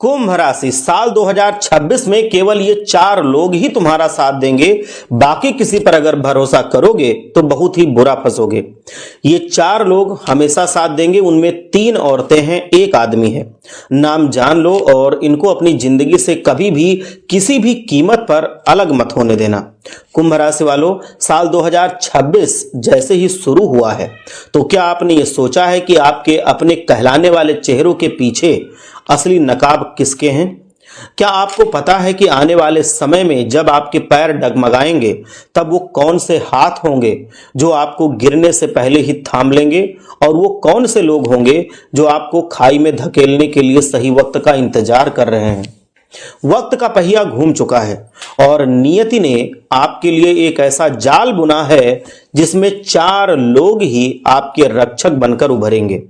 कुंभ राशि साल 2026 में केवल ये 4 लोग ही तुम्हारा साथ देंगे। बाकी किसी पर अगर भरोसा करोगे तो बहुत ही बुरा फंसोगे। ये 4 लोग हमेशा साथ देंगे, उनमें 3 औरतें हैं, 1 आदमी है। नाम जान लो और इनको अपनी जिंदगी से कभी भी किसी भी कीमत पर अलग मत होने देना। कुंभ राशि वालों, साल 2026 जैसे ही शुरू हुआ है तो क्या आपने ये सोचा है कि आपके अपने कहलाने वाले चेहरों के पीछे असली नकाब किसके हैं? क्या आपको पता है कि आने वाले समय में जब आपके पैर डगमगाएंगे तब वो कौन से हाथ होंगे जो आपको गिरने से पहले ही थाम लेंगे, और वो कौन से लोग होंगे जो आपको खाई में धकेलने के लिए सही वक्त का इंतजार कर रहे हैं? वक्त का पहिया घूम चुका है और नियति ने आपके लिए एक ऐसा जाल बुना है जिसमें 4 लोग ही आपके रक्षक बनकर उभरेंगे।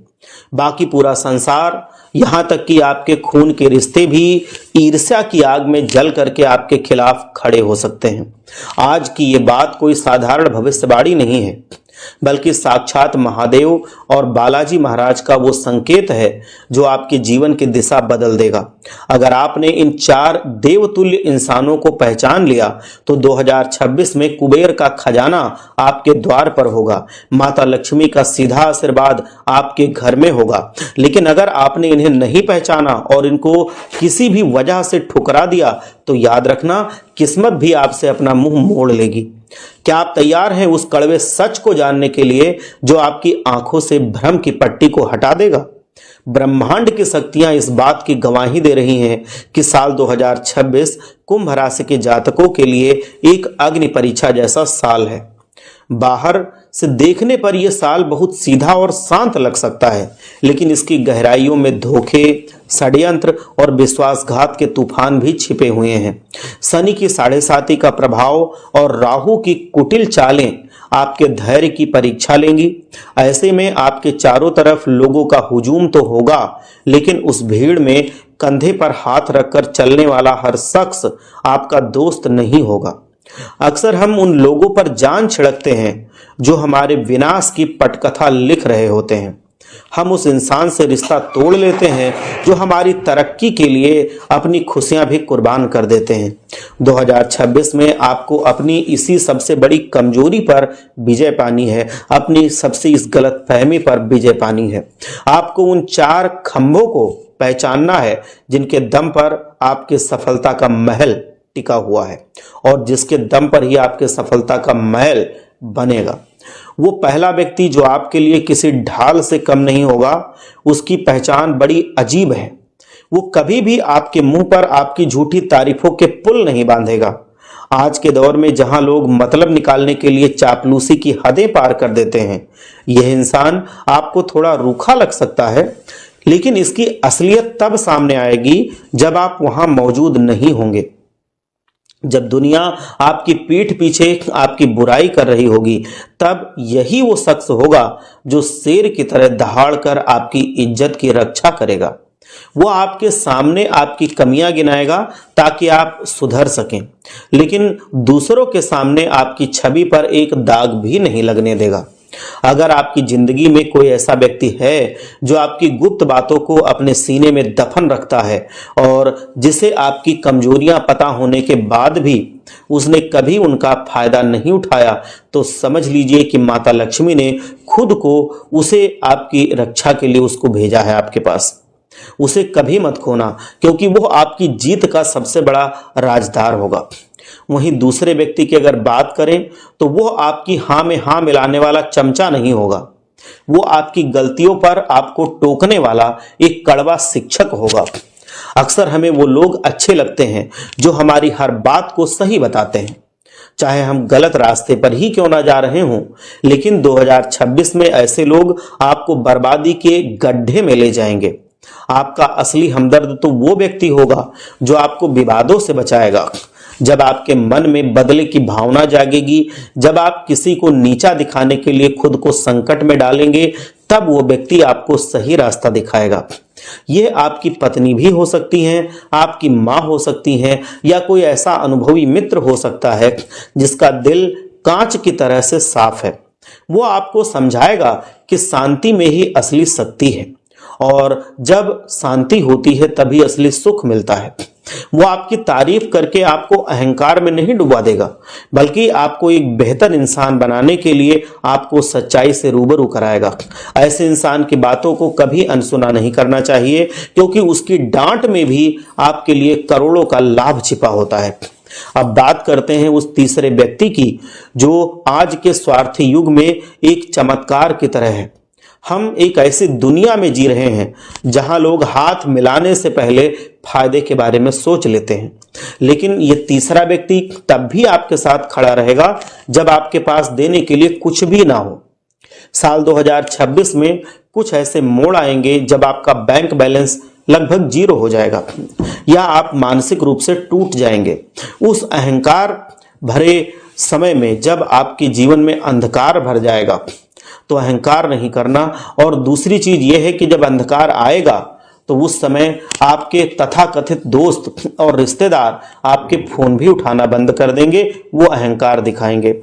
बाकी पूरा संसार, यहां तक कि आपके खून के रिश्ते भी ईर्ष्या की आग में जल करके आपके खिलाफ खड़े हो सकते हैं। आज की ये बात कोई साधारण भविष्यवाणी नहीं है, बल्कि साक्षात महादेव और बालाजी महाराज का वो संकेत है जो आपके जीवन की दिशा बदल देगा। अगर आपने इन 4 देवतुल्य इंसानों को पहचान लिया तो 2026 में कुबेर का खजाना आपके द्वार पर होगा, माता लक्ष्मी का सीधा आशीर्वाद आपके घर में होगा। लेकिन अगर आपने इन्हें नहीं पहचाना और इनको किसी भी वजह से ठुकरा दिया तो याद रखना, किस्मत भी आपसे अपना मुंह मोड़ लेगी। क्या आप तैयार हैं उस कड़वे सच को जानने के लिए जो आपकी आंखों से भ्रम की पट्टी को हटा देगा? ब्रह्मांड की शक्तियां इस बात की गवाही दे रही हैं कि साल 2026 कुंभ राशि के जातकों के लिए एक अग्नि परीक्षा जैसा साल है। बाहर से देखने पर यह साल बहुत सीधा और शांत लग सकता है, लेकिन इसकी गहराइयों में धोखे, षड्यंत्र और विश्वासघात के तूफान भी छिपे हुए हैं। शनि की 7.5 का प्रभाव और राहु की कुटिल चालें आपके धैर्य की परीक्षा लेंगी। ऐसे में आपके चारों तरफ लोगों का हुजूम तो होगा, लेकिन उस भीड़ में कंधे पर हाथ रखकर चलने वाला हर शख्स आपका दोस्त नहीं होगा। अक्सर हम उन लोगों पर जान छिड़कते हैं जो हमारे विनाश की पटकथा लिख रहे होते हैं। हम उस इंसान से रिश्ता तोड़ लेते हैं जो हमारी तरक्की के लिए अपनी खुशियां भी कुर्बान कर देते हैं। 2026 में आपको अपनी इसी सबसे बड़ी कमजोरी पर विजय पानी है, अपनी सबसे इस गलत फहमी पर विजय पानी है। आपको उन 4 खंभों को पहचानना है जिनके दम पर आपके सफलता का महल टिका हुआ है और जिसके दम पर ही आपके सफलता का महल बनेगा। वो पहला व्यक्ति जो आपके लिए किसी ढाल से कम नहीं होगा, उसकी पहचान बड़ी अजीब है। वो कभी भी आपके मुंह पर आपकी झूठी तारीफों के पुल नहीं बांधेगा। आज के दौर में जहां लोग मतलब निकालने के लिए चापलूसी की हदें पार कर देते हैं, यह इंसान आपको थोड़ा रूखा लग सकता है, लेकिन इसकी असलियत तब सामने आएगी जब आप वहां मौजूद नहीं होंगे। जब दुनिया आपकी पीठ पीछे आपकी बुराई कर रही होगी, तब यही वो शख्स होगा जो शेर की तरह दहाड़ कर आपकी इज्जत की रक्षा करेगा। वो आपके सामने आपकी कमियां गिनाएगा ताकि आप सुधर सकें, लेकिन दूसरों के सामने आपकी छवि पर एक दाग भी नहीं लगने देगा। अगर आपकी जिंदगी में कोई ऐसा व्यक्ति है जो आपकी गुप्त बातों को अपने सीने में दफन रखता है और जिसे आपकी कमजोरियां पता होने के बाद भी उसने कभी उनका फायदा नहीं उठाया, तो समझ लीजिए कि माता लक्ष्मी ने खुद को उसे आपकी रक्षा के लिए उसको भेजा है आपके पास। उसे कभी मत खोना, क्योंकि वो आपकी जीत का सबसे बड़ा राजदार होगा। वहीं दूसरे व्यक्ति की अगर बात करें तो वो आपकी हां में हां मिलाने वाला चमचा नहीं होगा। वो आपकी गलतियों पर आपको टोकने वाला एक कड़वा शिक्षक होगा। अक्सर हमें वो लोग अच्छे लगते हैं जो हमारी हर बात को सही बताते हैं, चाहे हम गलत रास्ते पर ही क्यों ना जा रहे हों। लेकिन 2026 में ऐसे लोग आपको बर्बादी के गड्ढे में ले जाएंगे। आपका असली हमदर्द तो वो व्यक्ति होगा जो आपको विवादों से बचाएगा। जब आपके मन में बदले की भावना जागेगी, जब आप किसी को नीचा दिखाने के लिए खुद को संकट में डालेंगे, तब वो व्यक्ति आपको सही रास्ता दिखाएगा। यह आपकी पत्नी भी हो सकती हैं, आपकी माँ हो सकती हैं, या कोई ऐसा अनुभवी मित्र हो सकता है जिसका दिल कांच की तरह से साफ है। वो आपको समझाएगा कि शांति में ही असली शक्ति है और जब शांति होती है तभी असली सुख मिलता है। वो आपकी तारीफ करके आपको अहंकार में नहीं डुबा देगा, बल्कि आपको एक बेहतर इंसान बनाने के लिए आपको सच्चाई से रूबरू कराएगा। ऐसे इंसान की बातों को कभी अनसुना नहीं करना चाहिए, क्योंकि उसकी डांट में भी आपके लिए करोड़ों का लाभ छिपा होता है। अब बात करते हैं उस तीसरे व्यक्ति की, जो आज के स्वार्थी युग में एक चमत्कार की तरह है। हम एक ऐसी दुनिया में जी रहे हैं जहां लोग हाथ मिलाने से पहले फायदे के बारे में सोच लेते हैं, लेकिन ये तीसरा व्यक्ति तब भी आपके साथ खड़ा रहेगा जब आपके पास देने के लिए कुछ भी ना हो। साल 2026 में कुछ ऐसे मोड़ आएंगे जब आपका बैंक बैलेंस लगभग 0 हो जाएगा या आप मानसिक रूप से टूट जाएंगे। उस अहंकार भरे समय में जब आपके जीवन में अंधकार भर जाएगा तो अहंकार नहीं करना। और दूसरी चीज यह है कि जब अंधकार आएगा तो उस समय आपके तथाकथित दोस्त और रिश्तेदार आपके फोन भी उठाना बंद कर देंगे, वो अहंकार दिखाएंगे।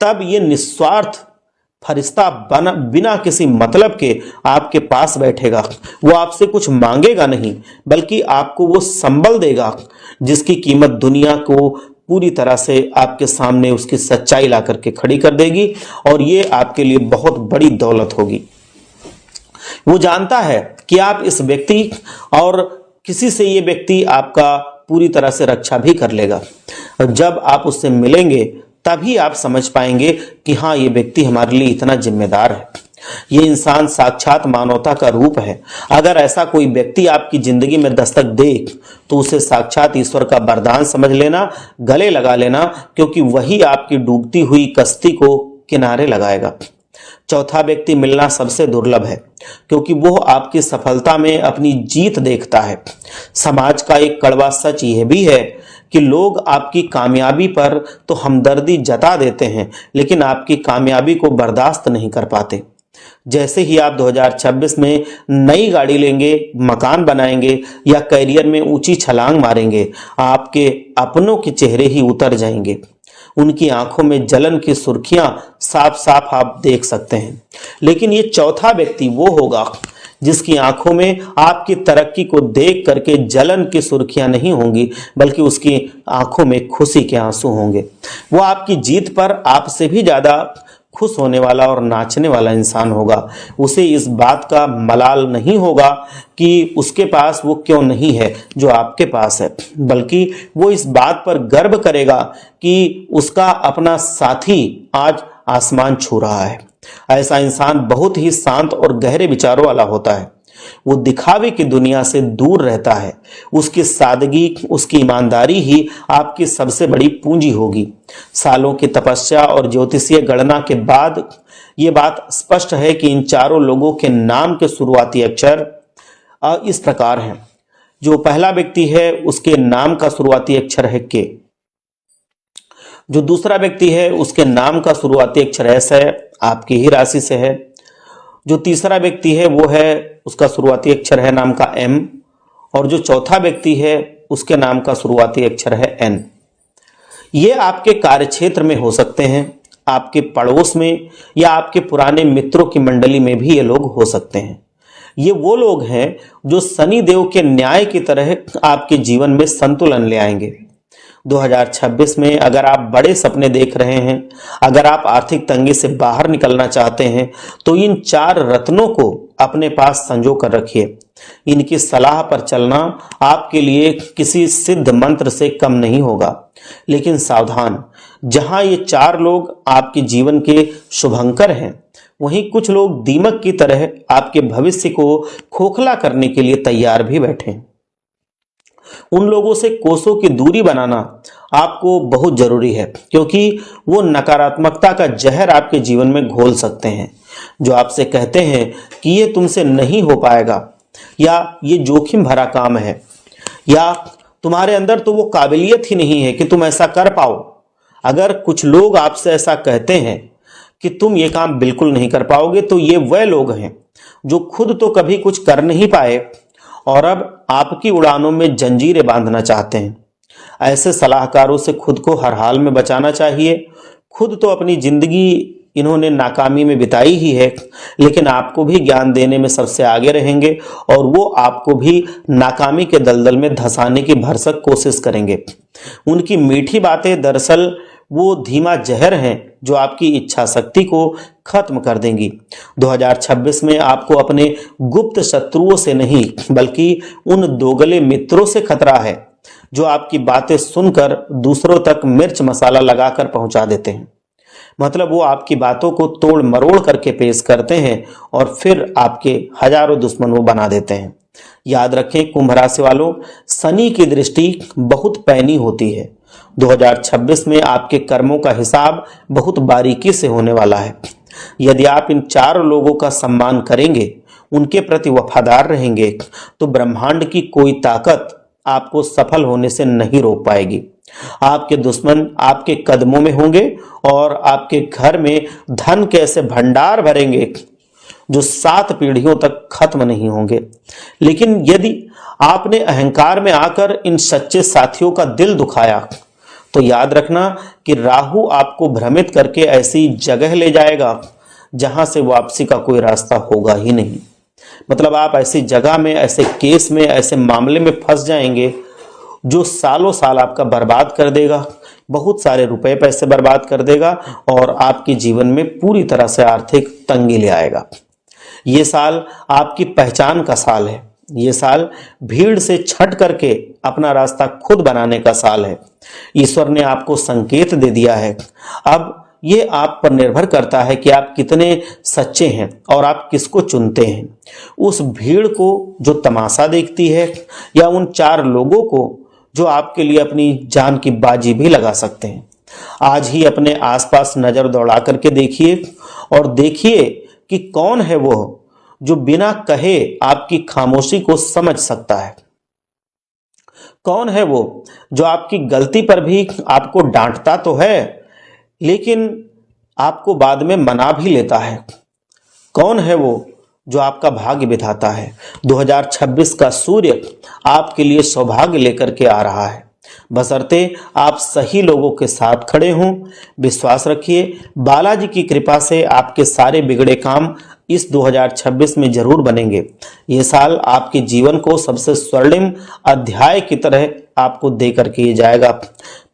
तब ये निस्वार्थ फरिश्ता बिना किसी मतलब के आपके पास बैठेगा। वो आपसे कुछ मांगेगा नहीं, बल्कि आपको वो संबल देगा जिसकी कीमत दुनिया को पूरी तरह से आपके सामने उसकी सच्चाई ला करके खड़ी कर देगी, और ये आपके लिए बहुत बड़ी दौलत होगी। वो जानता है कि आप इस व्यक्ति और किसी से ये व्यक्ति आपका पूरी तरह से रक्षा भी कर लेगा। जब आप उससे मिलेंगे तभी आप समझ पाएंगे कि हाँ, ये व्यक्ति हमारे लिए इतना जिम्मेदार है। ये इंसान साक्षात मानवता का रूप है। अगर ऐसा कोई व्यक्ति आपकी जिंदगी में दस्तक दे तो उसे साक्षात ईश्वर का वरदान समझ लेना, गले लगा लेना, क्योंकि वही आपकी डूबती हुई कश्ती को किनारे लगाएगा। चौथा व्यक्ति मिलना सबसे दुर्लभ है, क्योंकि वो आपकी सफलता में अपनी जीत देखता है। समाज का एक कड़वा सच यह भी है कि लोग आपकी कामयाबी पर तो हमदर्दी जता देते हैं, लेकिन आपकी कामयाबी को बर्दाश्त नहीं कर पाते। जैसे ही आप 2026 में नई गाड़ी लेंगे, मकान बनाएंगे या करियर में ऊंची छलांग मारेंगे, आपके अपनों के चेहरे ही उतर जाएंगे। उनकी आंखों में जलन की सुर्खियां साफ साफ आप देख सकते हैं। लेकिन ये चौथा व्यक्ति वो होगा जिसकी आंखों में आपकी तरक्की को देख करके जलन की सुर्खियां नहीं होंगी, बल्कि उसकी आंखों में खुशी के आंसू होंगे। वो आपकी जीत पर आपसे भी ज्यादा खुश होने वाला और नाचने वाला इंसान होगा। उसे इस बात का मलाल नहीं होगा कि उसके पास वो क्यों नहीं है जो आपके पास है, बल्कि वो इस बात पर गर्व करेगा कि उसका अपना साथी आज आसमान छू रहा है। ऐसा इंसान बहुत ही शांत और गहरे विचारों वाला होता है। वो दिखावे की दुनिया से दूर रहता है। उसकी सादगी, उसकी ईमानदारी ही आपकी सबसे बड़ी पूंजी होगी। सालों की तपस्या और ज्योतिषीय गणना के बाद ये बात स्पष्ट है कि इन चारों लोगों के नाम के शुरुआती अक्षर इस प्रकार हैं। जो पहला व्यक्ति है उसके नाम का शुरुआती अक्षर है के। जो दूसरा व्यक्ति है उसके नाम का शुरुआती अक्षर एस है, आपकी ही राशि से है। जो तीसरा व्यक्ति है वो है, उसका शुरुआती अक्षर है नाम का एम, और जो चौथा व्यक्ति है उसके नाम का शुरुआती अक्षर है एन। ये आपके कार्यक्षेत्र में हो सकते हैं, आपके पड़ोस में, या आपके पुराने मित्रों की मंडली में भी ये लोग हो सकते हैं। ये वो लोग हैं जो शनि देव के न्याय की तरह आपके जीवन में संतुलन ले आएंगे। 2026 में अगर आप बड़े सपने देख रहे हैं, अगर आप आर्थिक तंगी से बाहर निकलना चाहते हैं, तो इन चार रत्नों को अपने पास संजो कर रखिए। इनकी सलाह पर चलना आपके लिए किसी सिद्ध मंत्र से कम नहीं होगा। लेकिन सावधान, जहां ये चार लोग आपके जीवन के शुभंकर हैं, वहीं कुछ लोग दीमक की तरह आपके भविष्य को खोखला करने के लिए तैयार भी बैठे हैं। उन लोगों से कोसों की दूरी बनाना आपको बहुत जरूरी है, क्योंकि वो नकारात्मकता का जहर आपके जीवन में घोल सकते हैं। जो आपसे कहते हैं कि ये तुमसे नहीं हो पाएगा, या ये जोखिम भरा काम है, या तुम्हारे अंदर तो वो काबिलियत ही नहीं है कि तुम ऐसा कर पाओ। अगर कुछ लोग आपसे ऐसा कहते हैं कि तुम ये काम बिल्कुल नहीं कर पाओगे, तो ये वह लोग हैं जो खुद तो कभी कुछ कर नहीं पाए और अब आपकी उड़ानों में जंजीरें बांधना चाहते हैं। ऐसे सलाहकारों से खुद को हर हाल में बचाना चाहिए। खुद तो अपनी जिंदगी इन्होंने नाकामी में बिताई ही है, लेकिन आपको भी ज्ञान देने में सबसे आगे रहेंगे और वो आपको भी नाकामी के दलदल में धंसाने की भरसक कोशिश करेंगे। उनकी मीठी बातें दरअसल वो धीमा जहर हैं जो आपकी इच्छा शक्ति को खत्म कर देंगी। 2026 में आपको अपने गुप्त शत्रुओं से नहीं बल्कि उन दोगले मित्रों से खतरा है जो आपकी बातें सुनकर दूसरों तक मिर्च मसाला लगाकर पहुंचा देते हैं। मतलब वो आपकी बातों को तोड़ मरोड़ करके पेश करते हैं और फिर आपके हजारों दुश्मन वो बना देते हैं। याद रखें कुंभ राशि वालों, शनि की दृष्टि बहुत पैनी होती है। 2026 में आपके कर्मों का हिसाब बहुत बारीकी से होने वाला है। यदि आप इन 4 लोगों का सम्मान करेंगे, उनके प्रति वफादार रहेंगे, तो ब्रह्मांड की कोई ताकत आपको सफल होने से नहीं रोक पाएगी। आपके दुश्मन आपके कदमों में होंगे और आपके घर में धन के ऐसे भंडार भरेंगे जो 7 पीढ़ियों तक खत्म नहीं होंगे। लेकिन यदि आपने अहंकार में आकर इन सच्चे साथियों का दिल दुखाया, तो याद रखना कि राहु आपको भ्रमित करके ऐसी जगह ले जाएगा जहां से वापसी का कोई रास्ता होगा ही नहीं। मतलब आप ऐसी जगह में, ऐसे केस में, ऐसे मामले में फंस जाएंगे जो सालों साल आपका बर्बाद कर देगा, बहुत सारे रुपए पैसे बर्बाद कर देगा और आपके जीवन में पूरी तरह से आर्थिक तंगी ले आएगा। ये साल आपकी पहचान का साल है। ये साल भीड़ से छट करके अपना रास्ता खुद बनाने का साल है। ईश्वर ने आपको संकेत दे दिया है। अब ये आप पर निर्भर करता है कि आप कितने सच्चे हैं और आप किसको चुनते हैं। उस भीड़ को जो तमाशा देखती है या उन 4 लोगों को जो आपके लिए अपनी जान की बाजी भी लगा सकते हैं। आज ही अपने आसपास नजर दौड़ा करके देखिए और देखिए कि कौन है वो जो बिना कहे आपकी खामोशी को समझ सकता है। कौन है वो जो आपकी गलती पर भी आपको डांटता तो है लेकिन आपको बाद में मना भी लेता है। कौन है वो जो आपका भाग्य बिठाता है। 2026 का सूर्य आपके लिए सौभाग्य लेकर के आ रहा है, बशर्ते आप सही लोगों के साथ खड़े हों। विश्वास रखिए, बालाजी की कृपा से आपके सारे बिगड़े काम इस 2026 में जरूर बनेंगे। ये साल आपके जीवन को सबसे स्वर्णिम अध्याय की तरह आपको दे करके ये जाएगा।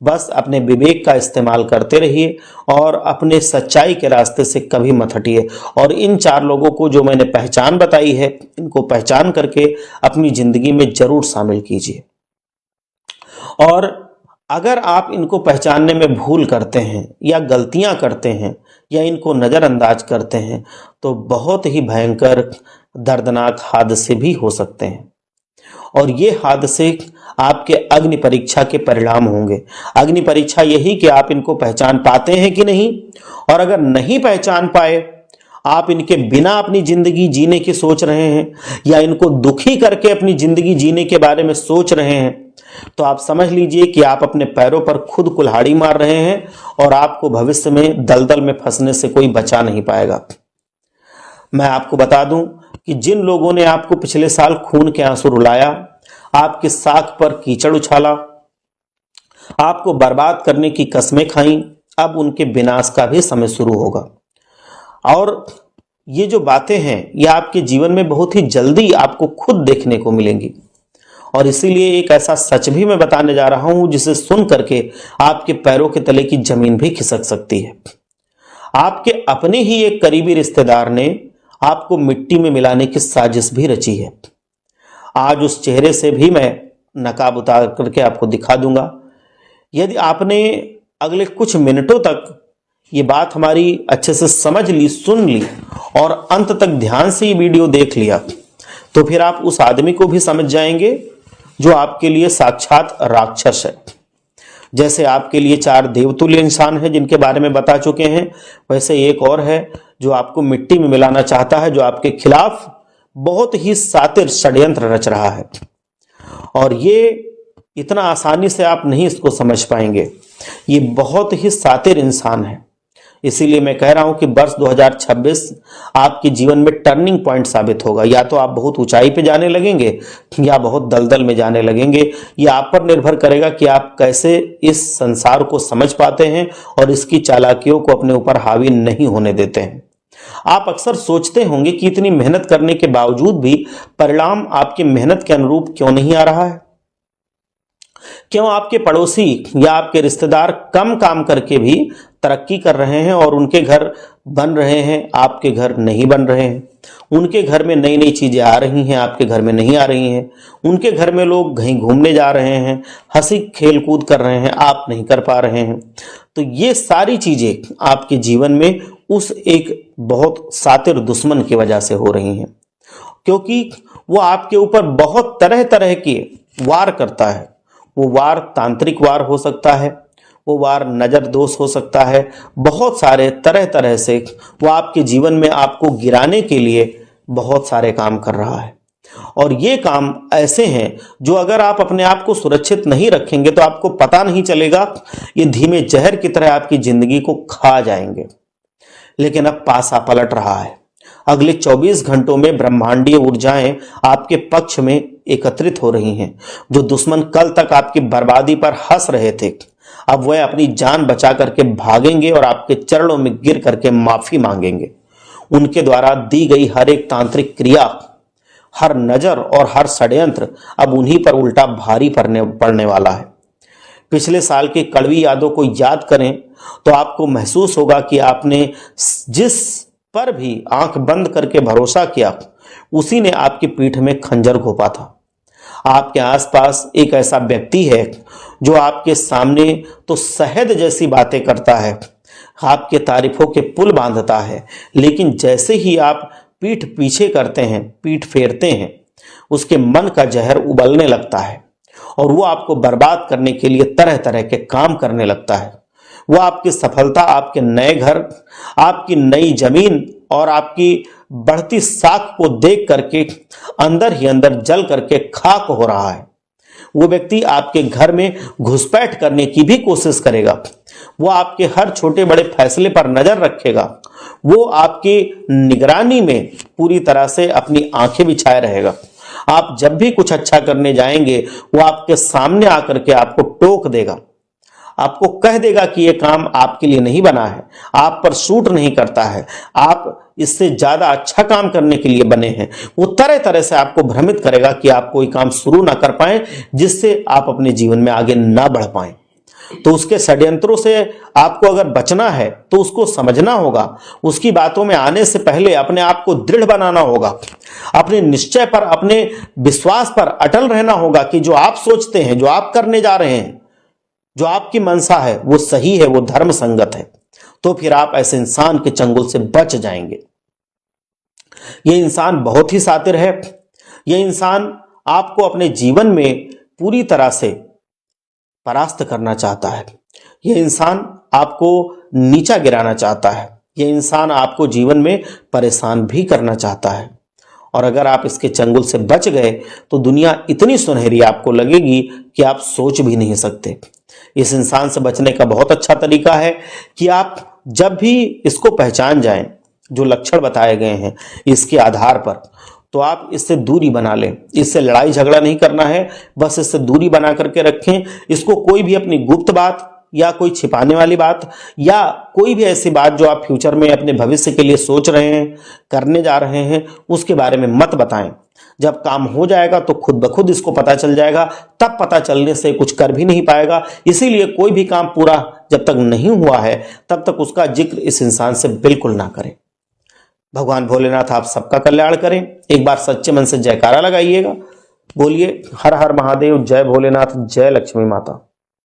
बस अपने विवेक का इस्तेमाल करते रहिए और अपने सच्चाई के रास्ते से कभी मत हटिए। और इन 4 लोगों को जो मैंने पहचान बताई है, इनको पहचान करके अपनी जिंदगी में जरूर शामिल कीजिए। और अगर आप इनको पहचानने में भूल करते हैं या गलतियां करते हैं या इनको नजरअंदाज करते हैं तो बहुत ही भयंकर दर्दनाक हादसे भी हो सकते हैं। और ये हादसे आपके अग्नि परीक्षा के परिणाम होंगे। अग्नि परीक्षा यही कि आप इनको पहचान पाते हैं कि नहीं, और अगर नहीं पहचान पाए, आप इनके बिना अपनी जिंदगी जीने की सोच रहे हैं या इनको दुखी करके अपनी जिंदगी जीने के बारे में सोच रहे हैं, तो आप समझ लीजिए कि आप अपने पैरों पर खुद कुल्हाड़ी मार रहे हैं और आपको भविष्य में दलदल में फंसने से कोई बचा नहीं पाएगा। मैं आपको बता दूं कि जिन लोगों ने आपको पिछले साल खून के आंसू रुलाया, आपके साख पर कीचड़ उछाला, आपको बर्बाद करने की कस्में खाई, अब उनके विनाश का भी समय शुरू होगा। और ये जो बातें हैं ये आपके जीवन में बहुत ही जल्दी आपको खुद देखने को मिलेंगी। और इसीलिए एक ऐसा सच भी मैं बताने जा रहा हूं जिसे सुन करके आपके पैरों के तले की जमीन भी खिसक सकती है। आपके अपने ही एक करीबी रिश्तेदार ने आपको मिट्टी में मिलाने की साजिश भी रची है। आज उस चेहरे से भी मैं नकाब उतार करके आपको दिखा दूंगा। यदि आपने अगले कुछ मिनटों तक ये बात हमारी अच्छे से समझ ली, सुन ली और अंत तक ध्यान से ये वीडियो देख लिया, तो फिर आप उस आदमी को भी समझ जाएंगे जो आपके लिए साक्षात राक्षस है। जैसे आपके लिए 4 देवतुल्य इंसान हैं जिनके बारे में बता चुके हैं, वैसे एक और है जो आपको मिट्टी में मिलाना चाहता है, जो आपके खिलाफ बहुत ही सातिर षड्यंत्र रच रहा है। और ये इतना आसानी से आप नहीं इसको समझ पाएंगे। ये बहुत ही सातिर इंसान है इसीलिए मैं कह रहा हूं कि वर्ष 2026 आपके जीवन में टर्निंग पॉइंट साबित होगा। या तो आप बहुत ऊंचाई पे जाने लगेंगे या बहुत दलदल में जाने लगेंगे। यह आप पर निर्भर करेगा कि आप कैसे इस संसार को समझ पाते हैं और इसकी चालाकियों को अपने ऊपर हावी नहीं होने देते हैं। आप अक्सर सोचते होंगे कि इतनी मेहनत करने के बावजूद भी परिणाम आपकी मेहनत के अनुरूप क्यों नहीं आ रहा है। क्यों आपके पड़ोसी या आपके रिश्तेदार कम काम करके भी तरक्की कर रहे हैं और उनके घर बन रहे हैं, आपके घर नहीं बन रहे हैं। उनके घर में नई नई चीजें आ रही हैं, आपके घर में नहीं आ रही हैं। उनके घर में लोग कहीं घूमने जा रहे हैं, हंसी खेल कूद कर रहे हैं, आप नहीं कर पा रहे हैं। तो ये सारी चीजें आपके जीवन में उस एक बहुत सातिर दुश्मन की वजह से हो रही हैं, क्योंकि वो आपके ऊपर बहुत तरह तरह के वार करता है। वो वार तांत्रिक वार हो सकता है, वो वार नजर दोष हो सकता है, बहुत सारे तरह तरह से वो आपके जीवन में आपको गिराने के लिए बहुत सारे काम कर रहा है। और ये काम ऐसे हैं जो अगर आप अपने आप को सुरक्षित नहीं रखेंगे तो आपको पता नहीं चलेगा, ये धीमे जहर की तरह आपकी जिंदगी को खा जाएंगे। लेकिन अब पासा पलट रहा है। अगले 24 घंटों में ब्रह्मांडीय ऊर्जाएं आपके पक्ष में एकत्रित हो रही हैं। जो दुश्मन कल तक आपकी बर्बादी पर हंस रहे थे, अब वह अपनी जान बचा करके भागेंगे और आपके चरणों में गिर करके माफी मांगेंगे। उनके द्वारा दी गई हर एक तांत्रिक क्रिया, हर नजर और हर षड्यंत्र अब उन्हीं पर उल्टा भारी पड़ने वाला है। पिछले साल की कड़वी यादों को याद करें तो आपको महसूस होगा कि आपने जिस पर भी आंख बंद करके भरोसा किया, उसी ने आपकी पीठ में खंजर घोंपा था। आपके आसपास एक ऐसा व्यक्ति है जो आपके सामने तो शहद जैसी बातें करता है, आपके तारीफों के पुल बांधता है, लेकिन जैसे ही आप पीठ पीछे करते हैं, पीठ फेरते हैं, उसके मन का जहर उबलने लगता है और वो आपको बर्बाद करने के लिए तरह तरह के काम करने लगता है। वो आपकी सफलता, आपके नए घर, आपकी नई जमीन और आपकी बढ़ती साख को देख करके अंदर ही अंदर जल करके खाक हो रहा है। वो व्यक्ति आपके घर में घुसपैठ करने की भी कोशिश करेगा। वो आपके हर छोटे बड़े फैसले पर नजर रखेगा। वो आपकी निगरानी में पूरी तरह से अपनी आंखें बिछाए रहेगा। आप जब भी कुछ अच्छा करने जाएंगे, वो आपके सामने आकर के आपको टोक देगा, आपको कह देगा कि यह काम आपके लिए नहीं बना है, आप पर सूट नहीं करता है, आप इससे ज्यादा अच्छा काम करने के लिए बने हैं। वो तरह तरह से आपको भ्रमित करेगा कि आप कोई काम शुरू ना कर पाए, जिससे आप अपने जीवन में आगे ना बढ़ पाए। तो उसके षड्यंत्रों से आपको अगर बचना है तो उसको समझना होगा। उसकी बातों में आने से पहले अपने आप को दृढ़ बनाना होगा। अपने निश्चय पर, अपने विश्वास पर अटल रहना होगा कि जो आप सोचते हैं, जो आप करने जा रहे हैं, जो आपकी मनसा है, वो सही है, वो धर्म संगत है। तो फिर आप ऐसे इंसान के चंगुल से बच जाएंगे। ये इंसान बहुत ही शातिर है। ये इंसान आपको अपने जीवन में पूरी तरह से परास्त करना चाहता है। यह इंसान आपको नीचा गिराना चाहता है। यह इंसान आपको जीवन में परेशान भी करना चाहता है। और अगर आप इसके चंगुल से बच गए तो दुनिया इतनी सुनहरी आपको लगेगी कि आप सोच भी नहीं सकते। इस इंसान से बचने का बहुत अच्छा तरीका है कि आप जब भी इसको पहचान जाएं, जो लक्षण बताए गए हैं इसके आधार पर, तो आप इससे दूरी बना लें। इससे लड़ाई झगड़ा नहीं करना है, बस इससे दूरी बना करके रखें। इसको कोई भी अपनी गुप्त बात या कोई छिपाने वाली बात या कोई भी ऐसी बात जो आप फ्यूचर में अपने भविष्य के लिए सोच रहे हैं, करने जा रहे हैं, उसके बारे में मत बताएं। जब काम हो जाएगा तो खुद ब खुद इसको पता चल जाएगा। तब पता चलने से कुछ कर भी नहीं पाएगा। इसीलिए कोई भी काम पूरा जब तक नहीं हुआ है तब तक उसका जिक्र इस इंसान से बिल्कुल ना करें। भगवान भोलेनाथ आप सबका कल्याण करें। एक बार सच्चे मन से जयकारा लगाइएगा। बोलिए हर हर महादेव, जय भोलेनाथ, जय लक्ष्मी माता।